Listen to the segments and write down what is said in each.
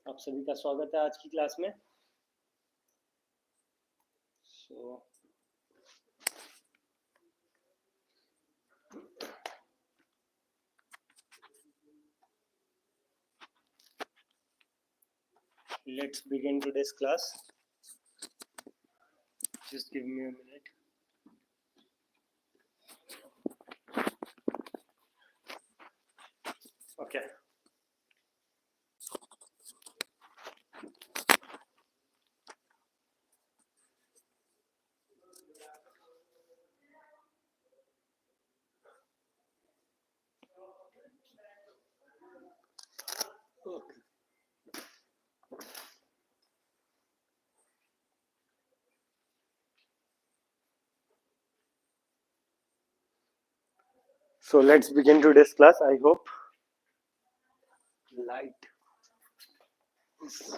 आप सभी का स्वागत है आज की क्लास में। Let's begin today's class. Just give me a minute. Okay. So let's begin today's class. I hope light is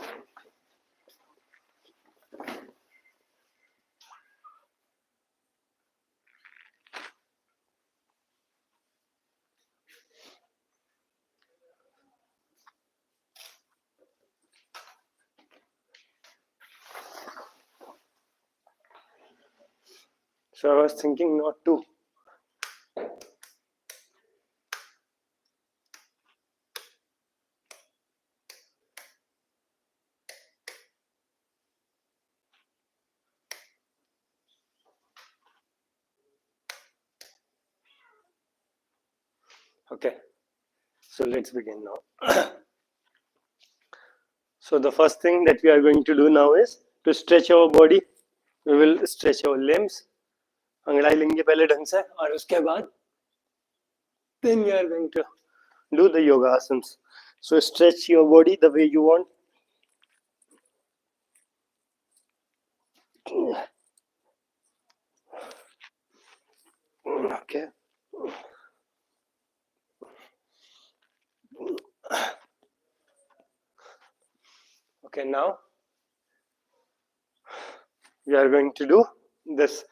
so I was thinking not to okay, so let's begin now. So the first thing that we are going to do now is to stretch our body. We will stretch our limbs. अंगड़ाई लेंगे पहले ढंग से और उसके बाद then we are going to do the yoga asanas. So stretch your body the way you want. Okay. Okay, now we are going to do this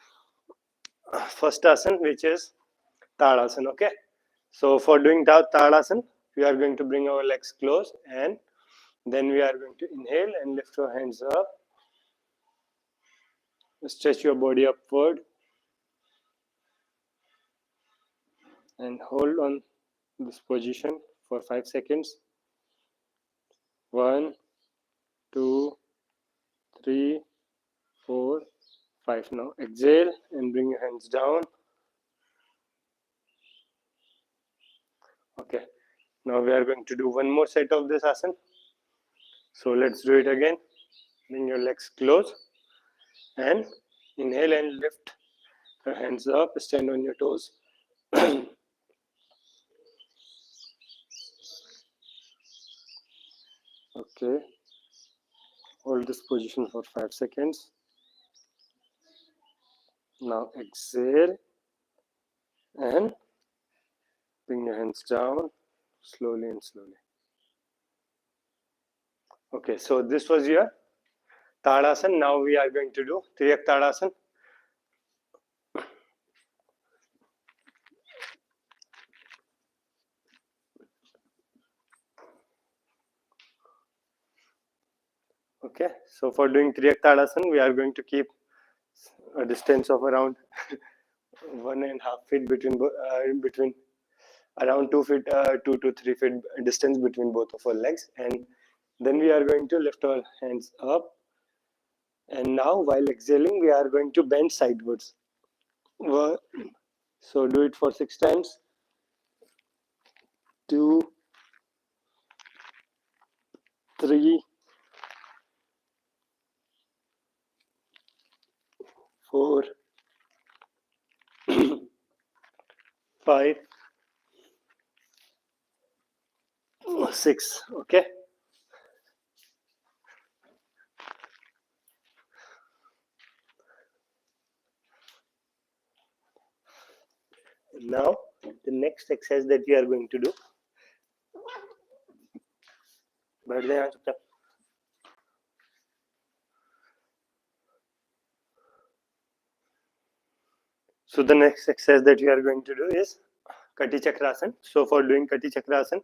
first asana, which is Tadasana. Okay, so for doing Tadasana, we are going to bring our legs close and then we are going to inhale and lift your hands up. Stretch your body upward and hold on this position for 5 seconds. 1, 2, 3, 4, 5. Now exhale and bring your hands down. Okay, now we are going to do one more set of this asana. So let's do it again. Bring your legs close and inhale and lift your hands up. Stand on your toes. Okay, hold this position for 5 seconds. Now exhale and bring your hands down slowly and slowly. Okay, so this was your Tadasana. Now we are going to do Triyak Tadasana. Okay, so for doing Triyak Tadasana, we are going to keep a distance of around 1.5 feet between around 2 feet, 2 to 3 feet distance between both of our legs, and then we are going to lift our hands up. And now, while exhaling, we are going to bend sidewards. So do it for 6 times. 2, 3, 4, 5, 6. Okay. Now, the next exercise that we are going to do. So the next exercise that we are going to do is Kati Chakrasana. So for doing Kati Chakrasana,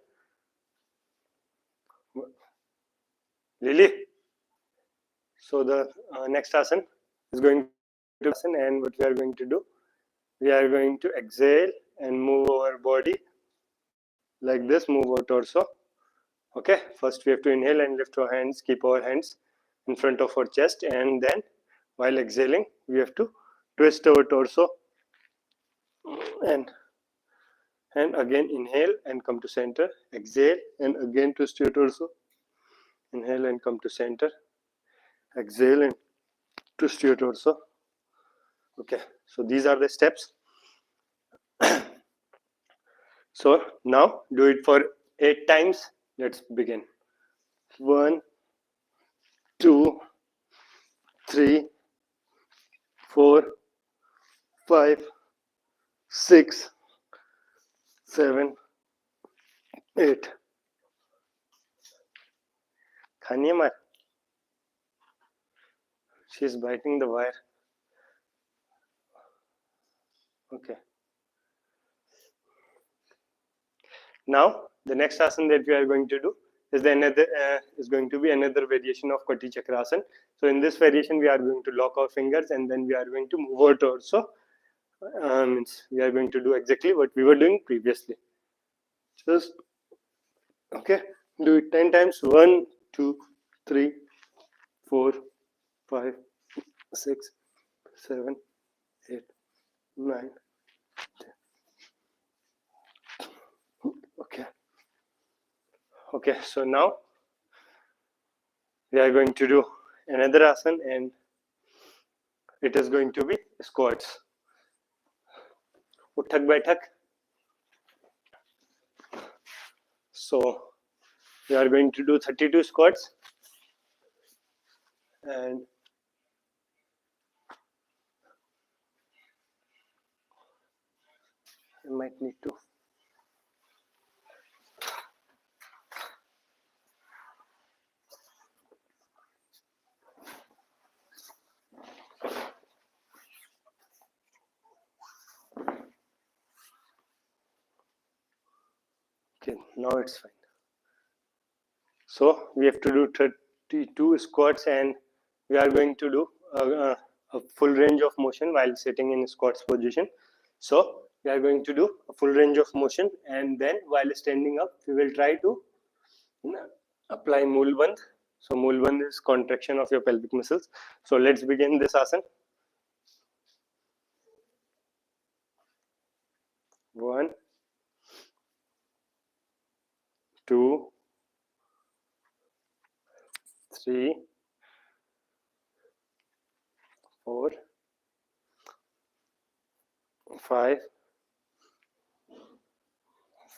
Lily. So the next asana is going to asana, and what we are going to do, we are going to exhale and move our body like this, move our torso. Okay, first we have to inhale and lift our hands, keep our hands in front of our chest, and then while exhaling we have to twist our torso and again inhale and come to center, exhale and again twist your torso, inhale and come to center, exhale and twist your torso. Okay, so these are the steps. So now do it for 8 times. Let's begin. 1, 2, 3, 4, 5, 6, 7, 8. Khaniya maar. She's biting the wire. Okay. Now the next asana that we are going to do is going to be another variation of Koti Chakrasana. So in this variation we are going to lock our fingers and then we are going to move our torso. We are going to do exactly what we were doing previously. Just okay, do it 10 times. 1, 2, 3, 4, 5, 6, 7, 8, 9, 10. Okay, so now we are going to do another asana, and it is going to be squats. Uthak Baithak. So we are going to do 32 squats, and you might need to okay, now it's fine. So we have to do 32 squats, and we are going to do a full range of motion while sitting in squats position. So we are going to do a full range of motion, and then while standing up we will try to apply Mool Bandh. So Mool Bandh is contraction of your pelvic muscles. So let's begin this asana. 1, 2, 3, 4, 5,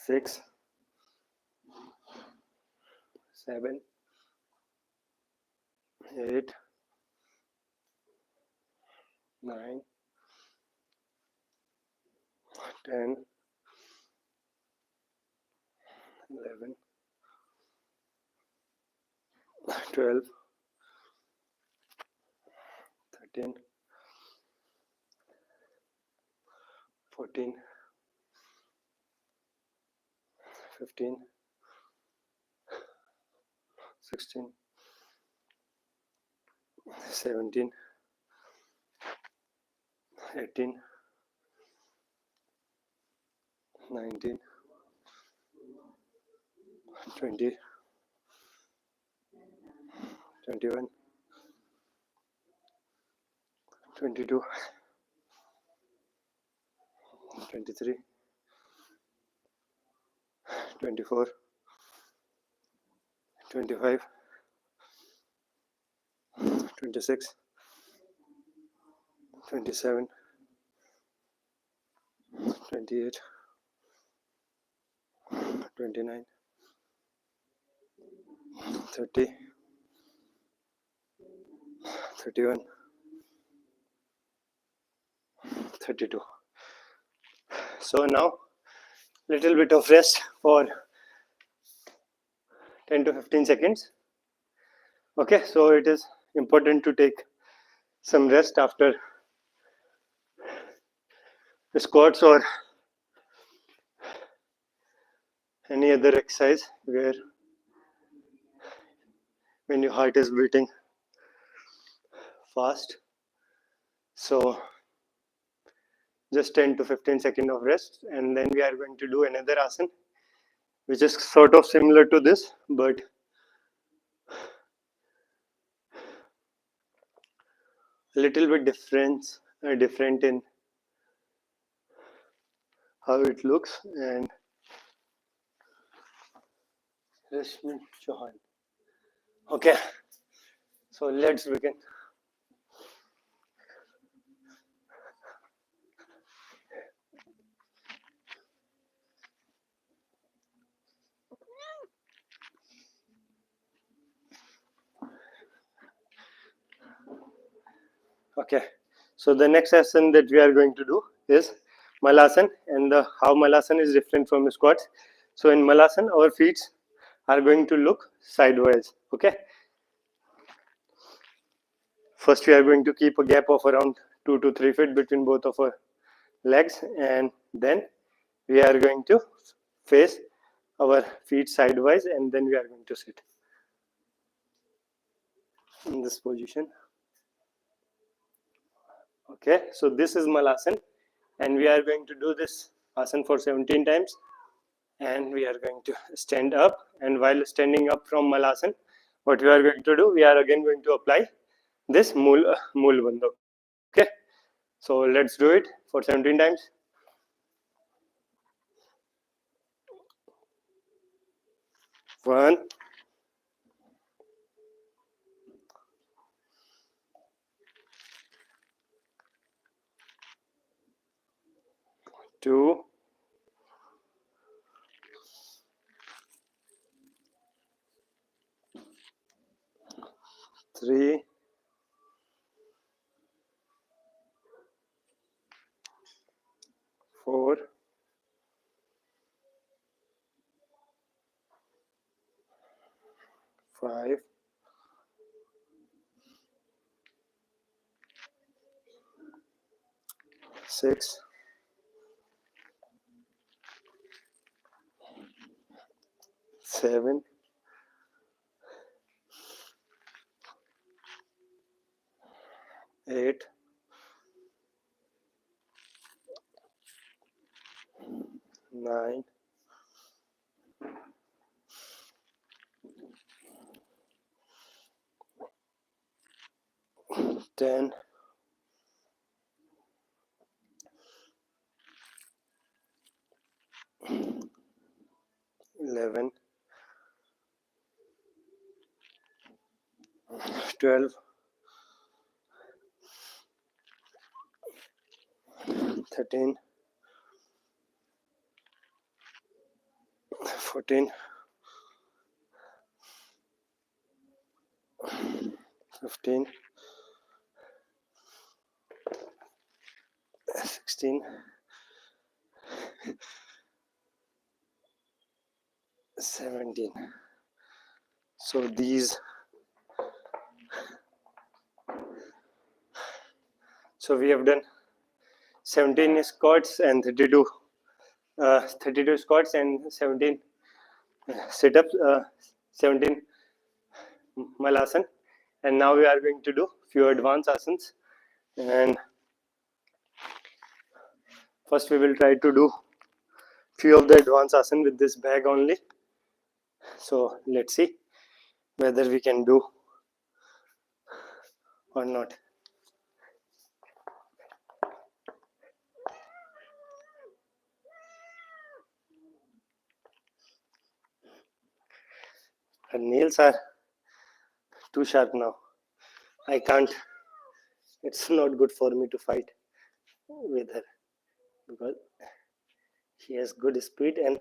6, 7, 8, 9, 10, 11, 12, 13, 14, 15, 16, 17, 18, 19, 20, 21, 22, 23, 24, 25, 26, 27, 28, 29, 30, 31, 32. So now little bit of rest for 10 to 15 seconds. Okay, so it is important to take some rest after squats or any other exercise where when your heart is beating fast. So just 10 to 15 seconds of rest, and then we are going to do another asana, which is sort of similar to this, but a little bit different in how it looks. And Rashmi Chauhan. Okay, so let's begin. Okay, so the next asana that we are going to do is Malasana, and how Malasana is different from squats. So in Malasana, our feet are going to look sideways. Okay, first we are going to keep a gap of around 2 to 3 feet between both of our legs, and then we are going to face our feet sideways, and then we are going to sit in this position. Okay, so this is Malasana, and we are going to do this asana for 17 times, and we are going to stand up. And while standing up from Malasana, what we are going to do, we are again going to apply this Mool Bandha. Okay, so let's do it for 17 times. One, two, three, four, five, six, seven, 8, 9, 10, 11, 12, 13, 14, 15, 16, 17. So these, so we have done 17 squats and 32 squats and 17 sit-ups, 17 Malasana, and now we are going to do few advanced asanas. And first we will try to do few of the advanced asana with this bag only. So let's see whether we can do or not. Her nails are too sharp now. I can't. It's not good for me to fight with her because she has good speed and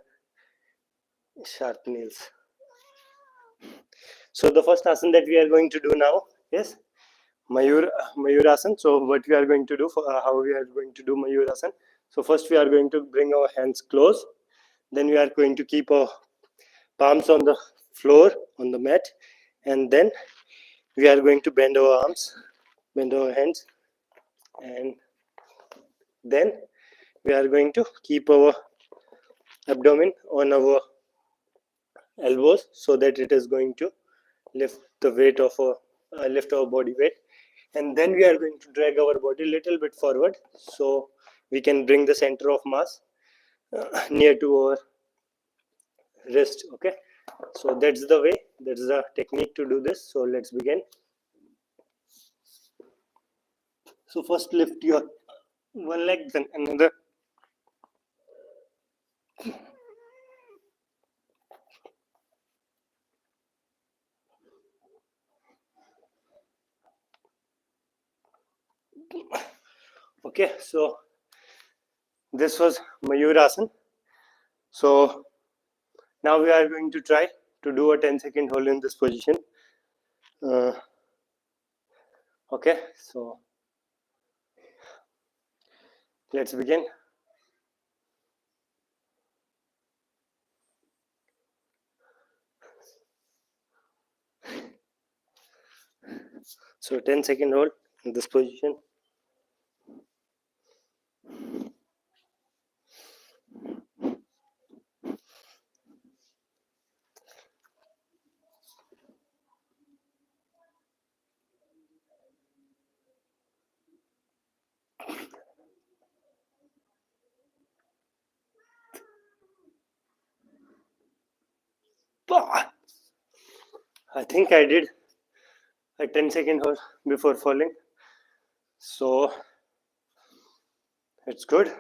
sharp nails. So the first asana that we are going to do now is Mayurasana. So what we are going to do, how we are going to do Mayurasana. So first we are going to bring our hands close. Then we are going to keep our palms on the floor, on the mat. And then we are going to bend our arms, bend our hands. And then we are going to keep our abdomen on our elbows so that it is going to lift the weight of lift our body weight, and then we are going to drag our body a little bit forward so we can bring the center of mass near to our wrist. Okay, so that's the way, that's the technique to do this. So let's begin. So first lift your one leg, then another. Okay, so this was Mayurasana. So now we are going to try to do a 10-second hold in this position. Okay, so let's begin. So 10-second hold in this position. I think I did a 10-second hold before falling, so it's good.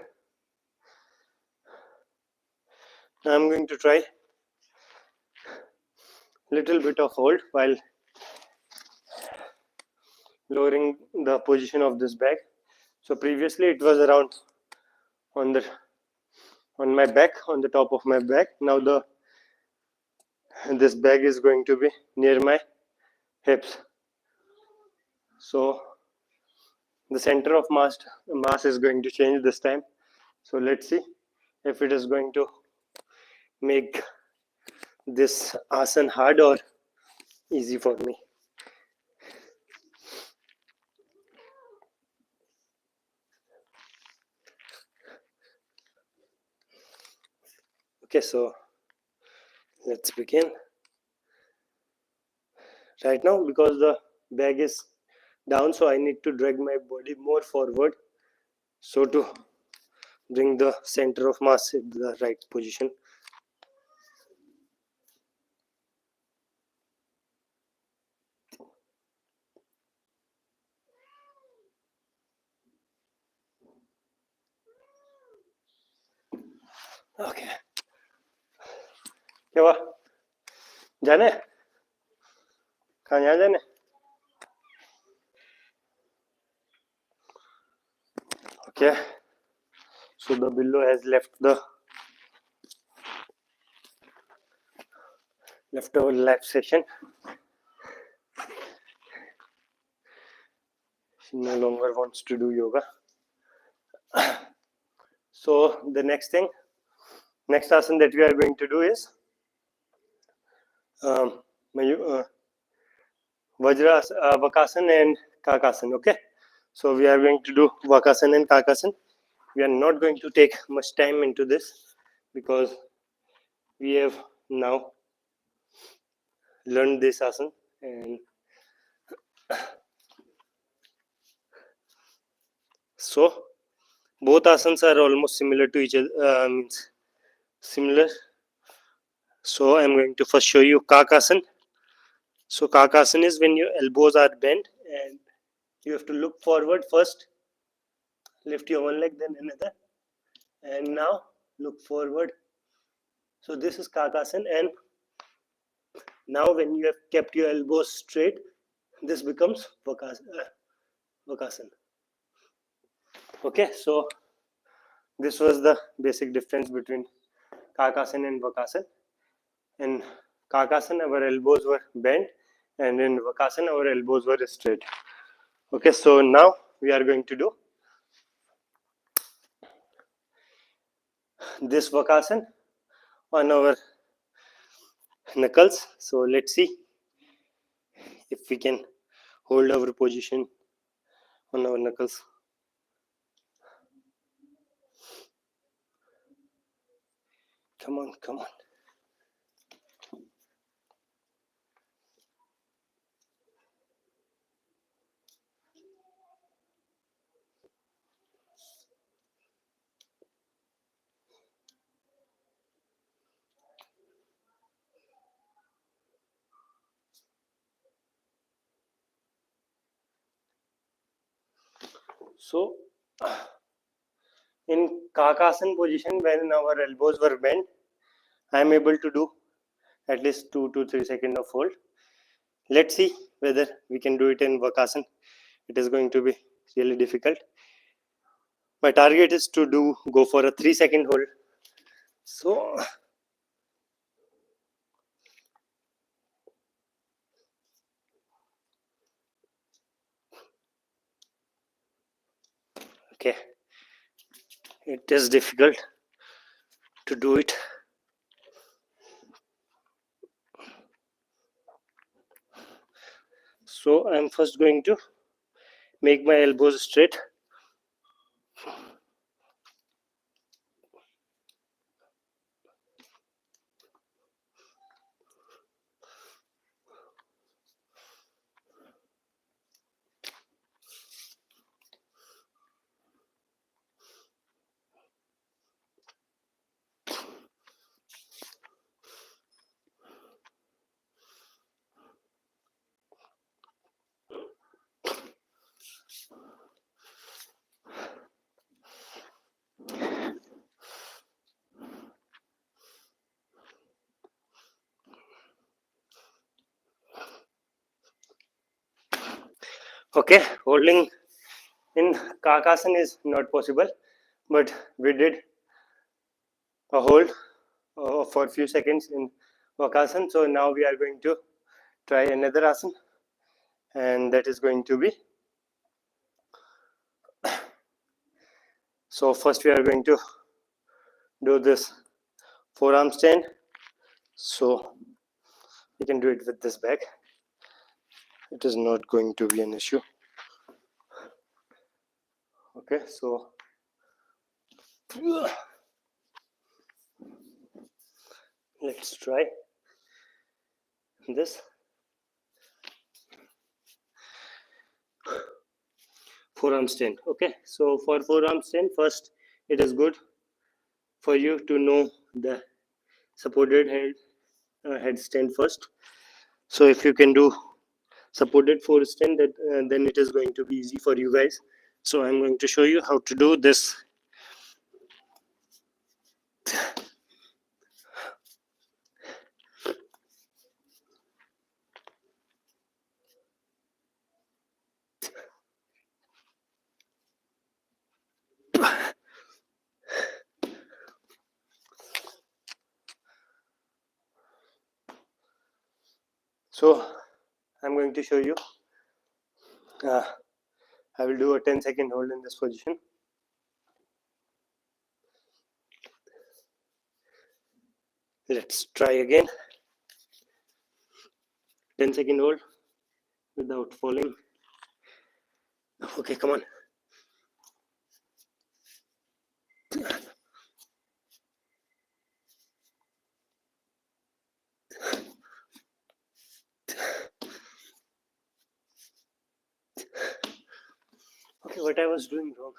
Now I'm going to try little bit of hold while lowering the position of this bag. So previously it was around on my back, on the top of my back. Now this bag is going to be near my hips. So the center of mass is going to change this time. So let's see if it is going to make this asana hard or easy for me. Okay, so let's begin. Right now, because the bag is down, so I need to drag my body more forward, so to bring the center of mass in the right position. Okay. क्या हुआ? जाने? कहाँ यहाँ जाने? Okay. So the billow has left our relaxation. She no longer wants to do yoga. So the next asana that we are going to do is Vakasana and Kakasana. Okay, so we are going to do Vakasana and Kakasana. We are not going to take much time into this because we have now learned this asana, and so both asanas are almost similar to each other, means similar. So I'm going to first show you Kakasana. So Kakasana is when your elbows are bent and you have to look forward first, lift your one leg, then another, and now look forward. So this is Kakasana, and now when you have kept your elbows straight, this becomes Vakasana. Okay, so this was the basic difference between Kakasana and Vakasana. In Kakasana, our elbows were bent, and in Vakasana, our elbows were straight. Okay, so now we are going to do this Vakasana on our knuckles. So let's see if we can hold our position on our knuckles. Come on, come on. So in Kakasana position, when our elbows were bent, I am able to do at least 2 to 3 seconds of hold. Let's see whether we can do it in Vakasana. It is going to be really difficult. My target is to go for a 3-second hold. So okay, it is difficult to do it. So I'm first going to make my elbows straight. Okay, holding in Kakasana is not possible, but we did a hold for a few seconds in Vakasana. So now we are going to try another asana, and that is going to be, so first we are going to do this forearm stand. So you can do it with this bag. It is not going to be an issue. Okay, so let's try this forearm stand. Okay, so for forearm stand, first it is good for you to know the supported headstand first. So if you can do supported forestand, then it is going to be easy for you guys. So I'm going to show you how to do this. So I'm going to show you. I will do a 10-second hold in this position. Let's try again. 10-second hold without falling. Okay, come on. Okay, what I was doing wrong.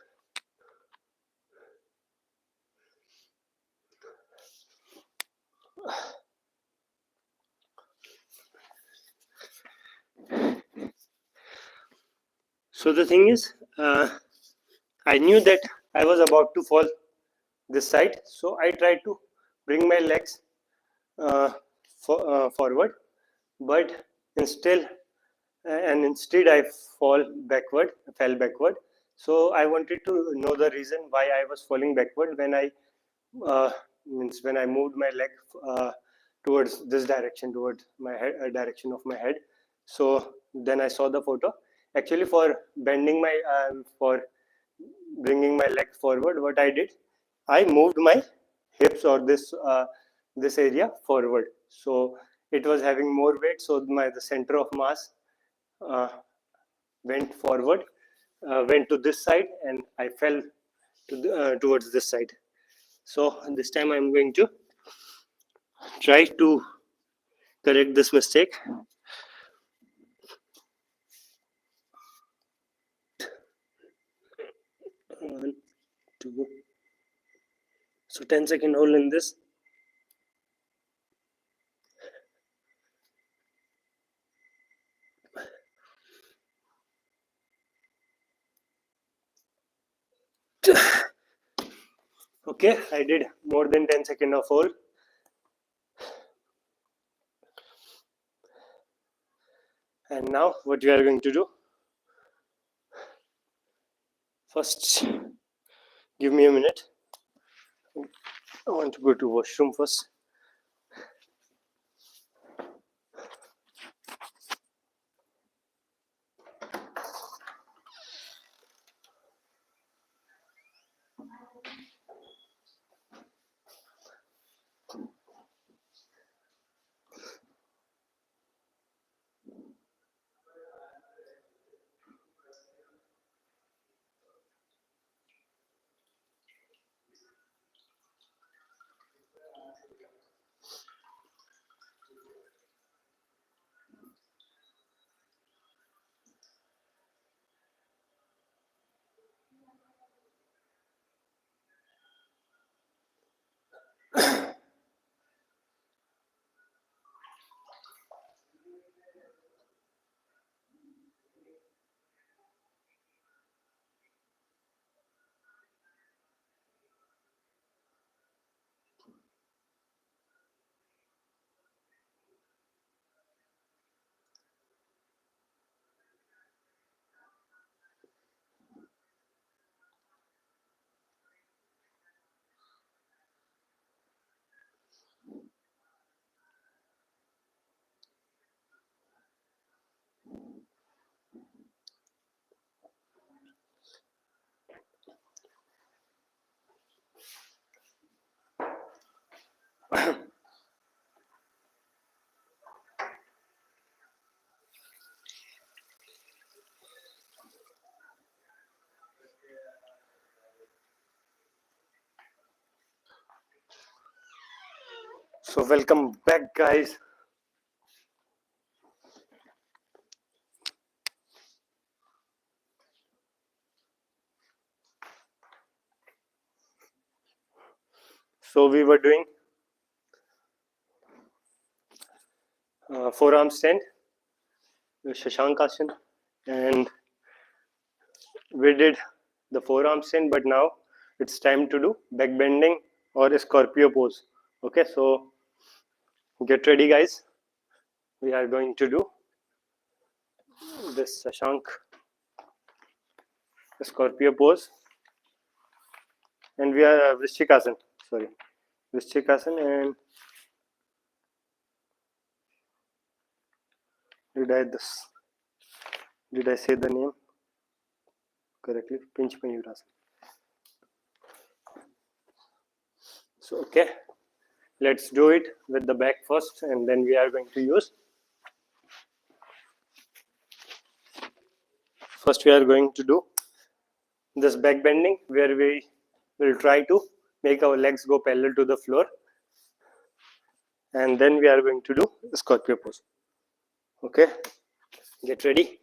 So the thing is, I knew that I was about to fall this side, so I tried to bring my legs forward, but instead I fell backward. So I wanted to know the reason why I was falling backward when I when I moved my leg towards this direction, towards my head, direction of my head. So then I saw the photo. Actually, for for bringing my leg forward, what I did, I moved my hips or this area forward. So it was having more weight. So the center of mass uh, went forward, went to this side, and I fell towards this side. So this time I'm going to try to correct this mistake. One, two. So 10-second hold in this. Okay, I did more than 10 seconds of hold. And now what we are going to do, first give me a minute. I want to go to washroom first. So welcome back, guys. So we were doing forearm stand, Shashank Asana, and we did the forearm stand, but now it's time to do back bending or Scorpio pose. Okay, so get ready, guys. We are going to do this Shashank Scorpio pose, and we are Vrishchikasana. Sorry, Vrishchikasana, and did I say the name correctly? Pinch Mayurasana. So okay, let's do it with the back first, and then we are going to use. First, we are going to do this back bending, where we will try to make our legs go parallel to the floor, and then we are going to do Scorpio pose. Okay, get ready.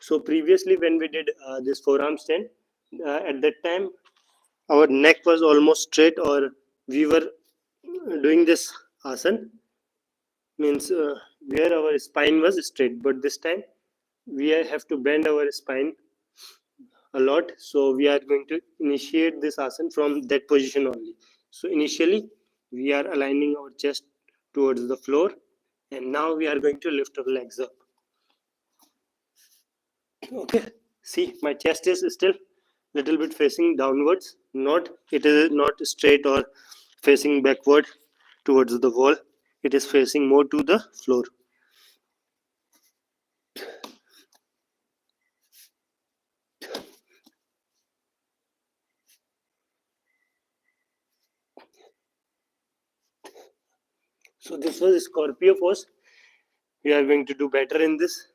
So previously, when we did this forearm stand, at that time our neck was almost straight, or we were doing this asana, means where our spine was straight, but this time we have to bend our spine a lot. So we are going to initiate this asana from that position only. So initially we are aligning our chest towards the floor, and now we are going to lift our legs up. Okay, see, my chest is still little bit facing downwards, it is not straight or facing backward towards the wall, it is facing more to the floor. So this was Scorpio pose. We are going to do better in this.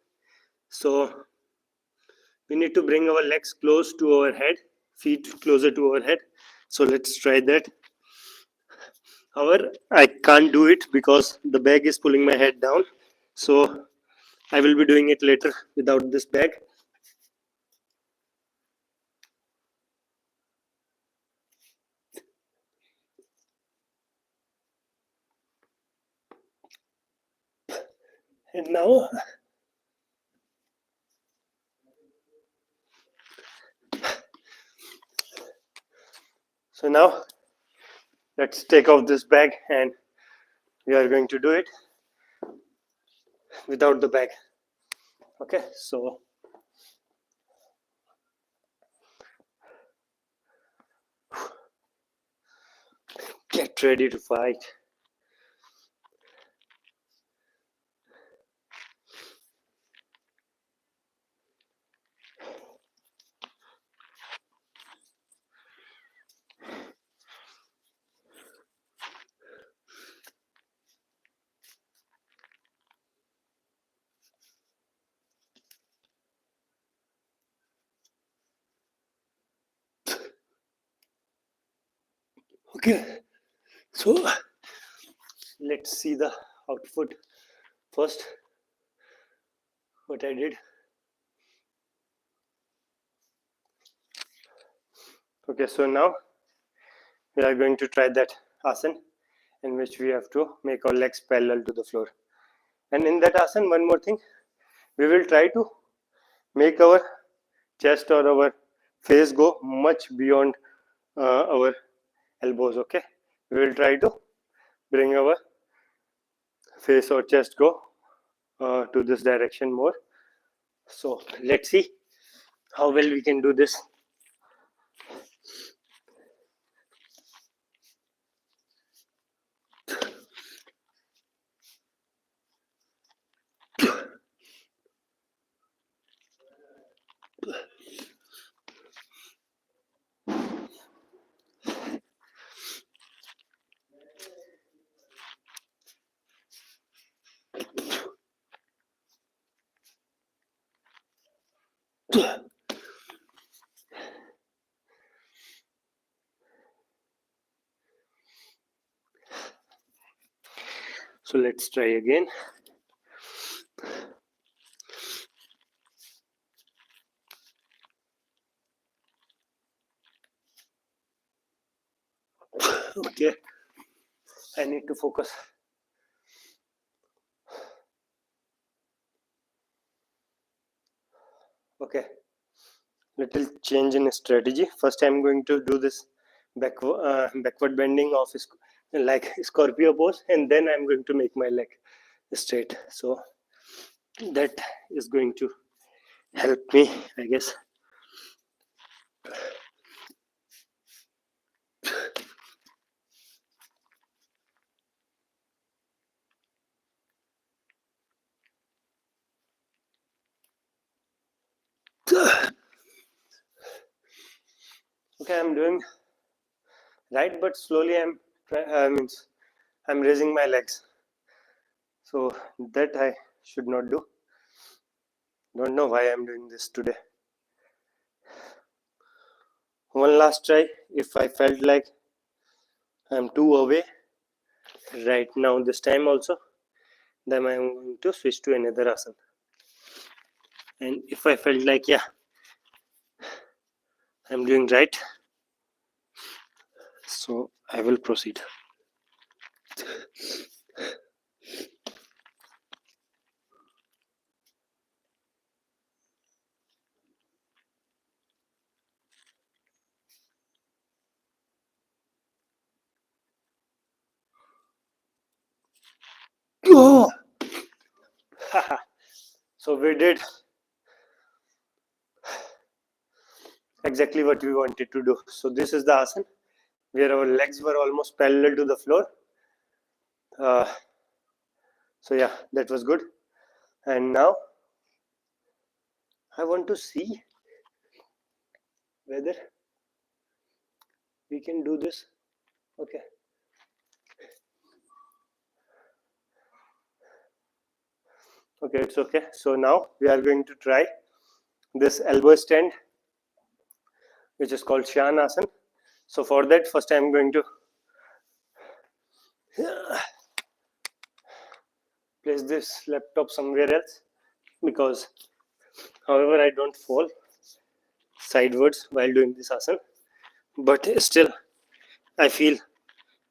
So we need to bring our legs close to our head, feet closer to our head. So let's try that. However, I can't do it because the bag is pulling my head down. So I will be doing it later without this bag. And now let's take off this bag and we are going to do it without the bag. Okay, so get ready to fight. Okay, so let's see the output first. What I did. Okay, so now we are going to try that asana in which we have to make our legs parallel to the floor. And in that asana, one more thing, we will try to make our chest or our face go much beyond our elbows. Okay, we will try to bring our face or chest go to this direction more. So let's see how well we can do this. So let's try again. Okay, I need to focus. Okay, little change in strategy. First, I'm going to do this backward bending of like Scorpio pose, and then I'm going to make my leg straight. So that is going to help me, I guess. Okay, I'm doing right, but slowly I'm raising my legs. So that I should not do. Don't know why I'm doing this today. One last try. If I felt like I'm too away right now, this time also, then I'm going to switch to another asana. And if I felt like, yeah, I'm doing right, so I will proceed. Oh! So we did exactly what we wanted to do. So this is the asana where our legs were almost parallel to the floor. So yeah, that was good. And now I want to see whether we can do this. Okay. Okay, it's okay. So now we are going to try this elbow stand, which is called Shanasana. So for that, first I am going to place this laptop somewhere else, because however I don't fall sidewards while doing this asana, but still I feel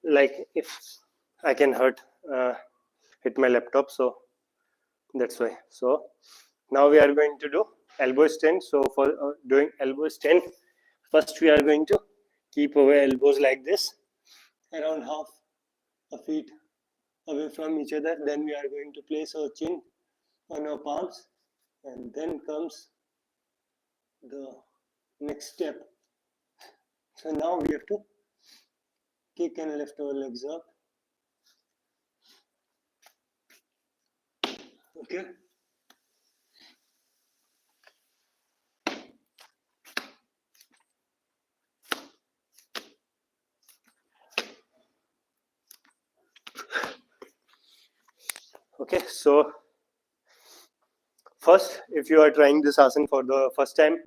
like if I can hit my laptop, so That's why. So now we are going to do elbow extend. So for doing elbow extend, first we are going to keep our elbows like this, around half a feet away from each other. Then we are going to place our chin on our palms, and then comes the next step. So now we have to kick and lift our legs up. Okay. Okay, so first, if you are trying this asana for the first time,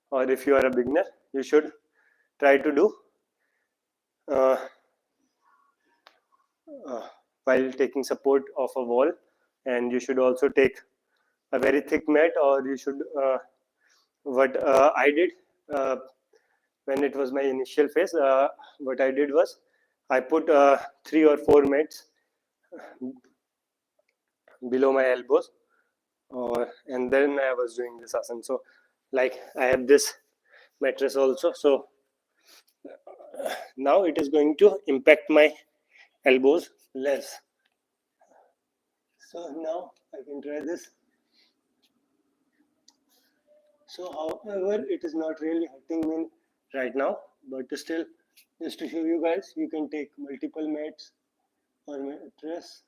or if you are a beginner, you should try to do while taking support of a wall, and you should also take a very thick mat, or you should what I did when it was my initial phase, what I did was I put 3 or 4 mats below my elbows, and then I was doing this asana. So like I have this mattress also, so now it is going to impact my elbows less. So now I can try this. So however, it is not really hurting me right now, but still, just to show you guys, you can take multiple mats or mattress.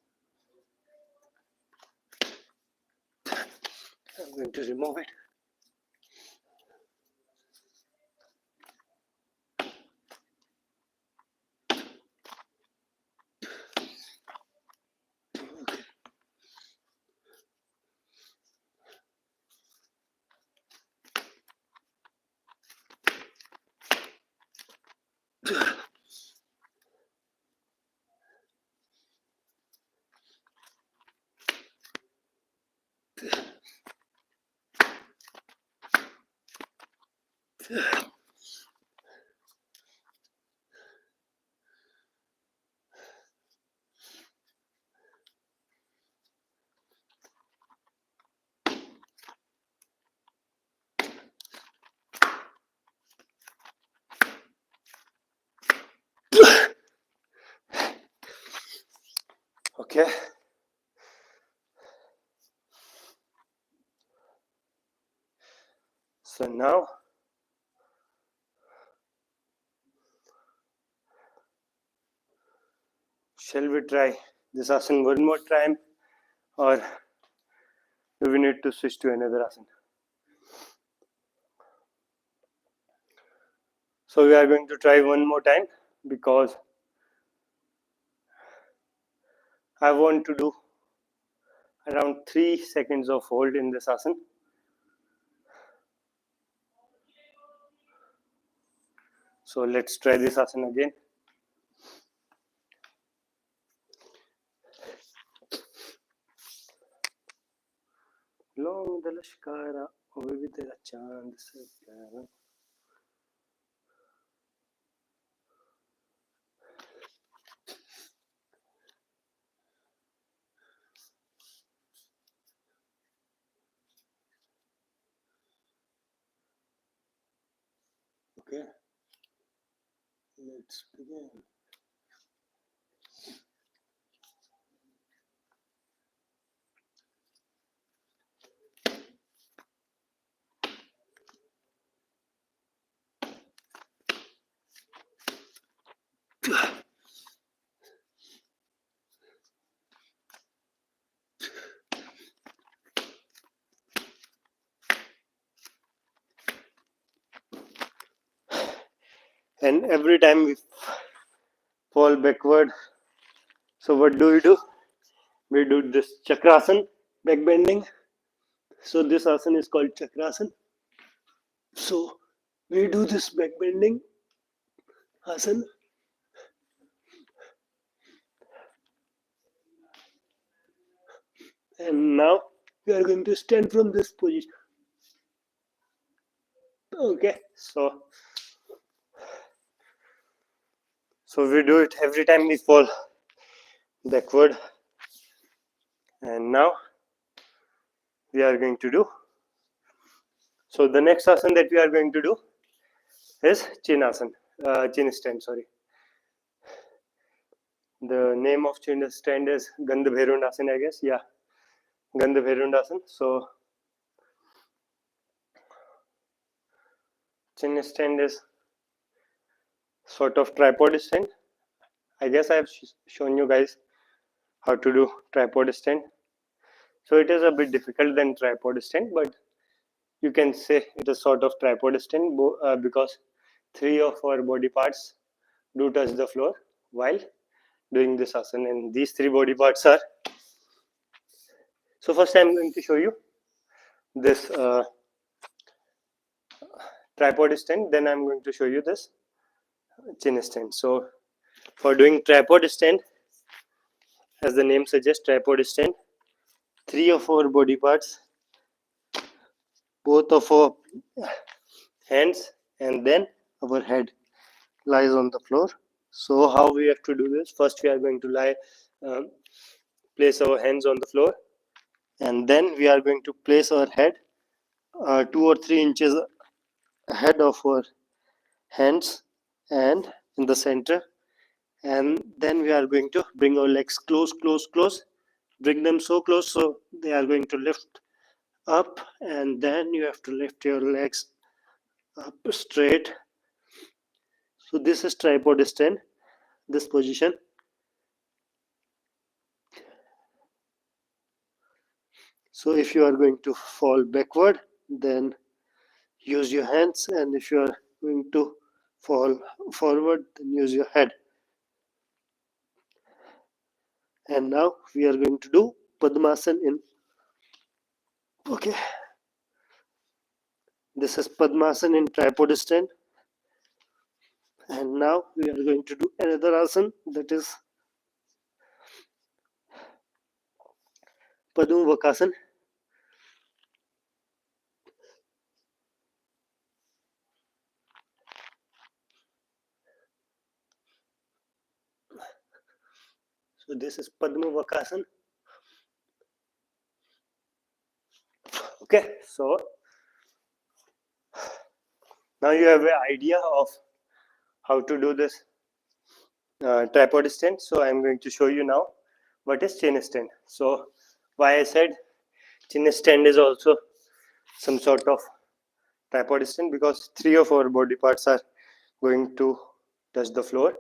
I'm going to remove it. Okay. So now shall we try this asana one more time, or do we need to switch to another asana? So we are going to try one more time because I want to do around 3 seconds of hold in this asana. So let's try this asana again. Long the lashkara, over tera chand se pyara. Okay, let's begin. And every time we fall backward, so what do? We do this chakrasana, back bending. So this asana is called chakrasana. So we do this back bending asana. And now we are going to stand from this position. Okay, so we do it every time we fall backward. And now we are going to do. So the next asana that we are going to do is chin asana, chin stand, sorry. The name of chin stand is Gandhabherundasana, I guess. Yeah, Gandhabherundasana. So chin stand is sort of tripod stand. I guess I have shown you guys how to do tripod stand. So it is a bit difficult than tripod stand, but you can say it is sort of tripod stand because 3 of our body parts do touch the floor while doing this asana, and these 3 body parts are. So first I am going to show you this tripod stand, then I am going to show you this chin stand. So for doing tripod stand, as the name suggests, tripod stand, 3 of our body parts, both of our hands and then our head lies on the floor. So how we have to do this? First we are going to place our hands on the floor, and then we are going to place our head 2 or 3 inches ahead of our hands and in the center, and then we are going to bring our legs close, bring them so close so they are going to lift up, and then you have to lift your legs up straight. So this is tripod stand, this position. So if you are going to fall backward, then use your hands, and if you are going to fall forward, then use your head. And now we are going to do Padmasana in. Okay. This is Padmasana in tripod stand. And now we are going to do another asana, that is Padmavakasana. So this is Padmavakasana. Okay, so now you have an idea of how to do this tripod stand. So I am going to show you now what is chin stand. So why I said chin stand is also some sort of tripod stand, because 3 of our body parts are going to touch the floor,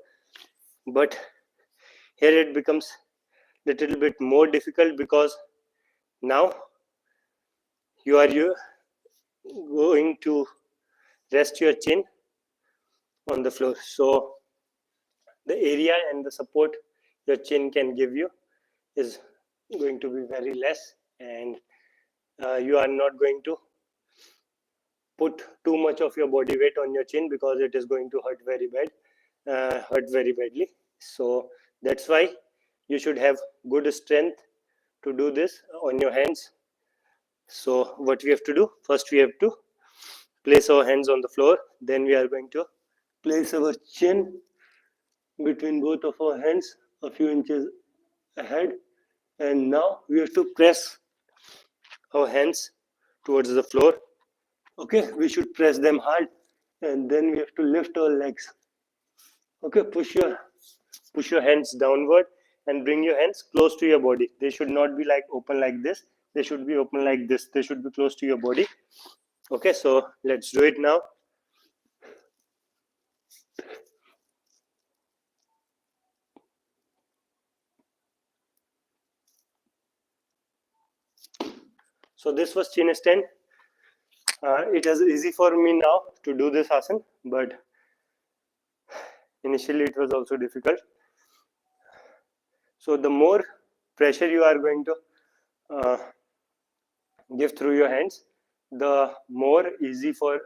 but here it becomes little bit more difficult because now you are going to rest your chin on the floor. So the area and the support your chin can give you is going to be very less, and you are not going to put too much of your body weight on your chin because it is going to hurt very badly. So that's why you should have good strength to do this on your hands. So what we have to do, first we have to place our hands on the floor, then we are going to place our chin between both of our hands a few inches ahead, and now we have to press our hands towards the floor. Okay, we should press them hard, and then we have to lift our legs. Okay, push your hands downward and bring your hands close to your body. They should not be like open like this, they should be open like this, they should be close to your body. Okay, so let's do it now. So this was chin stand. It is easy for me now to do this asana, but initially it was also difficult. So the more pressure you are going to give through your hands, the more easy for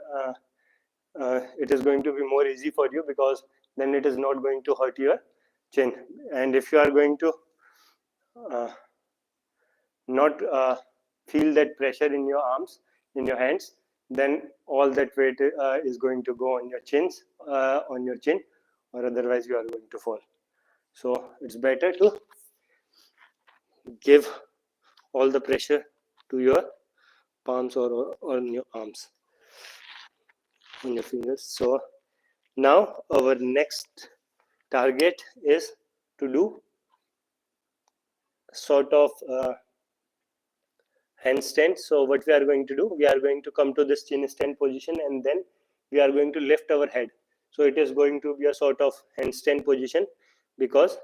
it is going to be more easy for you, because then it is not going to hurt your chin. And if you are going to not feel that pressure in your arms, in your hands, then all that weight is going to go on your chin, or otherwise you are going to fall. So it's better to give all the pressure to your palms or on your arms, on your fingers. So now our next target is to do sort of handstand. So what we are going to do, we are going to come to this chin stand position, and then we are going to lift our head. So it is going to be a sort of handstand position, because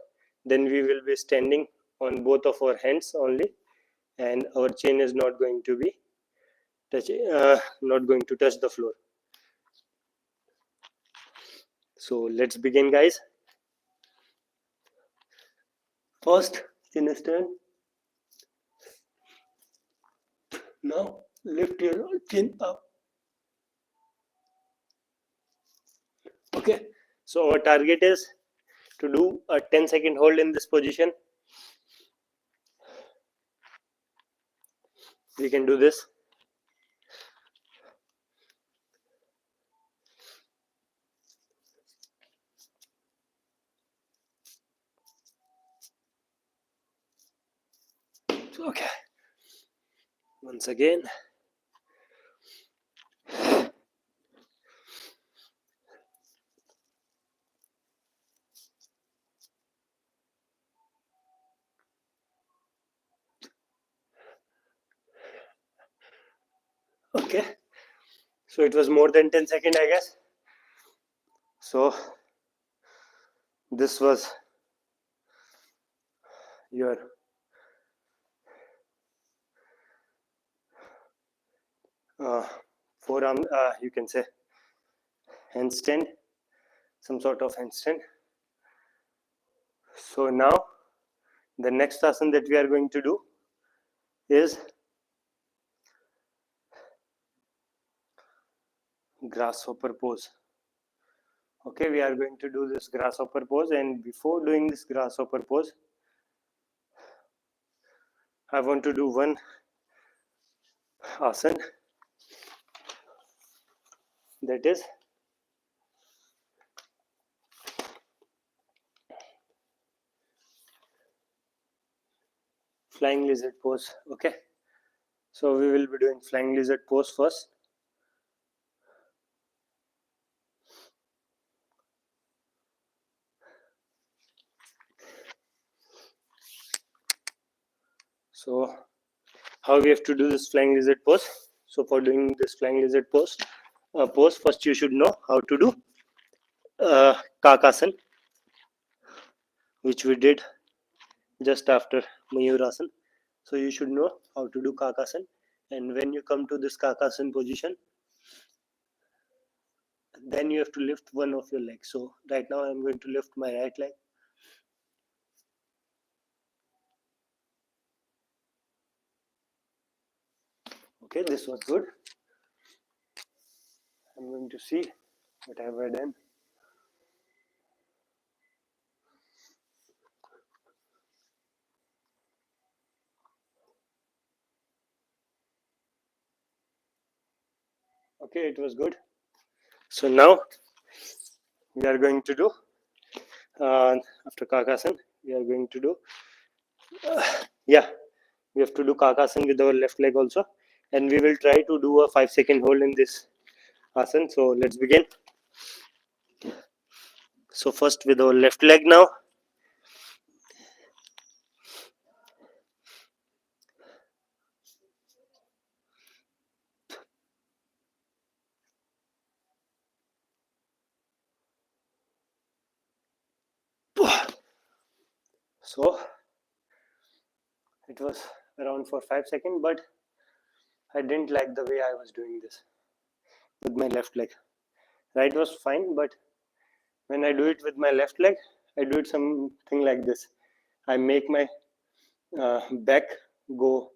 then we will be standing on both of our hands only, and our chin is not going to be not going to touch the floor. So let's begin, guys. First, chin stand. Now lift your chin up. Okay, so our target is to do a 10-second hold in this position. We can do this. Okay, once again. Okay, so it was more than 10 seconds, I guess. So this was your forearm, you can say handstand, some sort of handstand. So now the next asana that we are going to do is grasshopper pose. Okay, we are going to do this grasshopper pose, and before doing this grasshopper pose, I want to do one asana, that is flying lizard pose. Okay, so we will be doing flying lizard pose first. So how we have to do this flying lizard pose? So for doing this flying lizard pose, first you should know how to do kakasana, which we did just after Mayurasana. So you should know how to do kakasana, and when you come to this kakasana position, then you have to lift one of your legs. So right now I am going to lift my right leg. Okay, this was good. I'm going to see what have I done. Okay, it was good. So now we are going to do after kakasana, we are going to do we have to do kakasana with our left leg also, and we will try to do a 5-second hold in this asana. So let's begin. So first with our left leg now. So it was around for 5 seconds, but I didn't like the way I was doing this with my left leg. Right was fine, but when I do it with my left leg, I do it something like this. I make my back go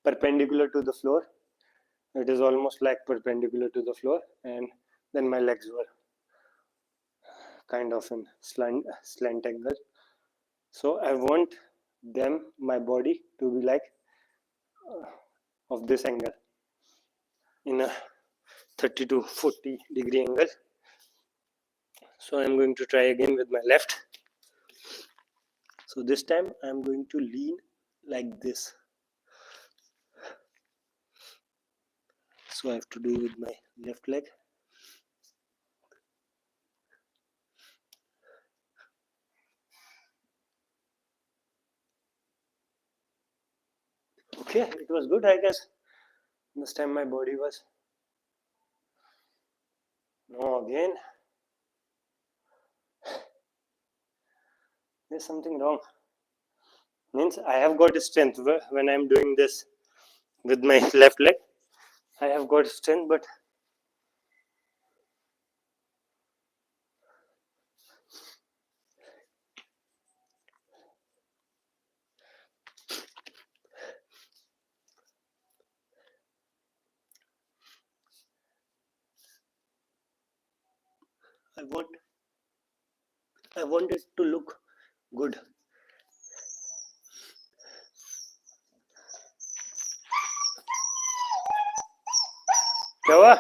perpendicular to the floor. It is almost like perpendicular to the floor, and then my legs were kind of in slant angle. So I want my body to be like of this angle, in a 30 to 40 degree angle. So I'm going to try again with my left. So this time I'm going to lean like this. So I have to do with my left leg. Okay, it was good, I guess. This time my body was. No, again. There's something wrong. Means I have got strength when I'm doing this with my left leg. I have got strength, but I want it to look good. क्या हुआ?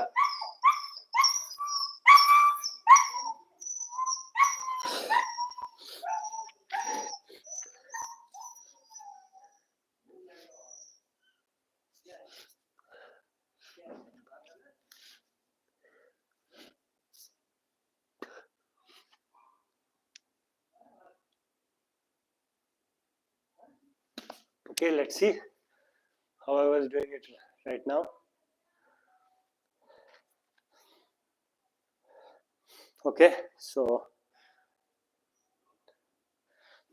Okay, let's see how I was doing it right now. Okay, so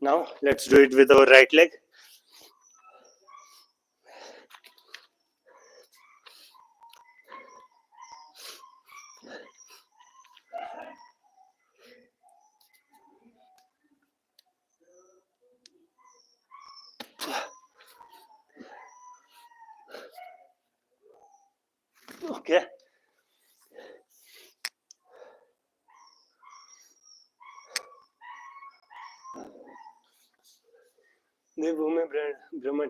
now let's do it with our right leg. Okay. देवभूमि भ्रमण।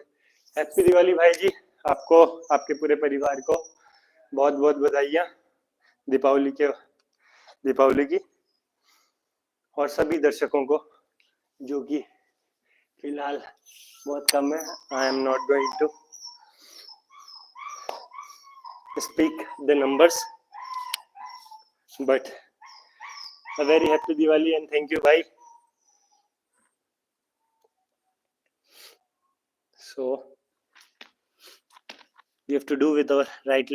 Happy Diwali भाई जी, आपको आपके पूरे परिवार को बहुत बहुत बधाइयाँ दीपावली की, और सभी दर्शकों को जो कि फिलहाल बहुत कम है. I am not going to speak the numbers, but a very happy Diwali and thank you, bhai. So we have to do with our right